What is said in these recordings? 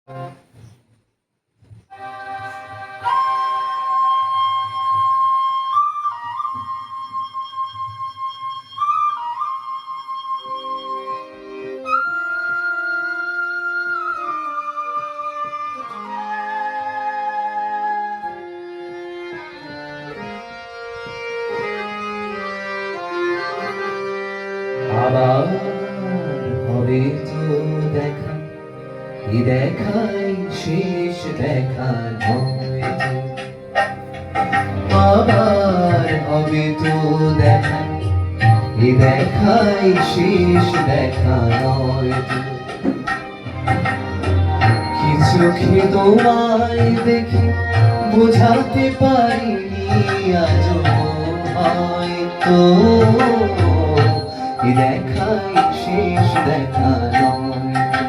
আবার হবে তো দেখা, এই দেখাই শেষ দেখা নয় তো। আবার হবে তো দেখা, এই দেখাই শেষ দেখা নয় তো। কি চোখে তোমায় দেখে বোঝাতে পারিনি আজও হয়তো, এই দেখাই শেষ দেখা নয় তো।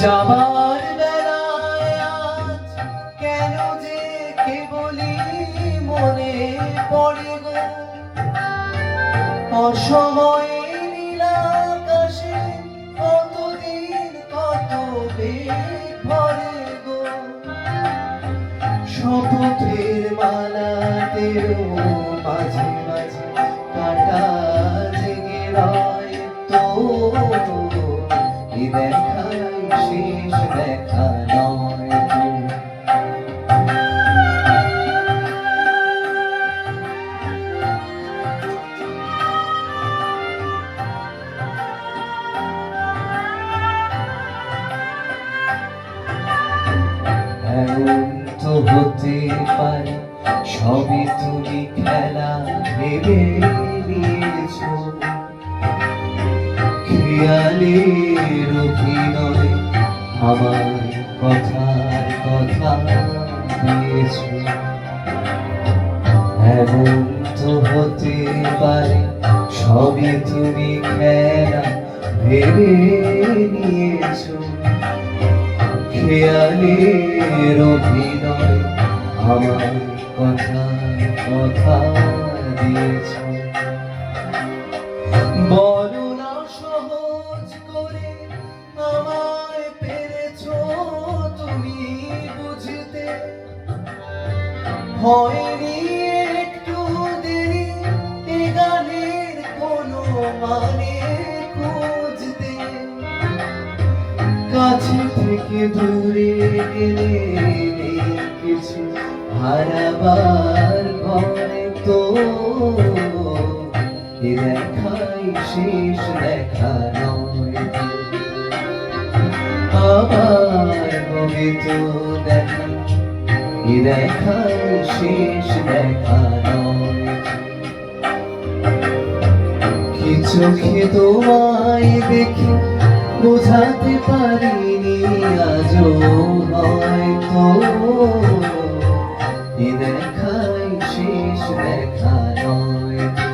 যাবার বেলায় আজ কেন যে কেবলই মনে পড়ে গো, অসময়ে নীল আকাশে কতদিন কত মেঘ ভরে গো। শপথের মালাতেও মাঝে মাঝে কাটা জেগে রয় তো, এই দেখাই শেষ দেখা নয় তো। এমন তো হতে পারে সবই তুমি খেলা ভেবে নিয়েছো, খেয়ালের অভিনয় আমার কথার কথা দিয়েছো। এমন তো হতে পারে সবই তুমি খেলা ভেবে নিয়েছো, খেয়ালের অভিনয় আমার কথার কথা দিয়েছো। বলো না সহজ করে আমায় পেরেছো তুমি বুঝতে, হয়নি একটু দেরি এ গানের কোনো মানে খুঁজতে। কাছে থেকে দূরে গেলে নেই কিছু হারাবার ভয় তো, এ দেখাই শেষ দেখা নয় তো। আবার হবে তো দেখা, এ দেখাই শেষ দেখা নয় তো। কি চোখে তোমায় দেখে বোঝাতে পারিনি আজও হয়তো, এ দেখাই শেষ দেখা নয় তো।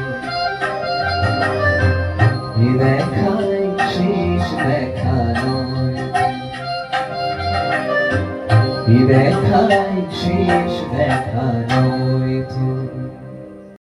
এ দেখাই শেষ দেখা নয় তো। এ দেখাই শেষ দেখা নয়।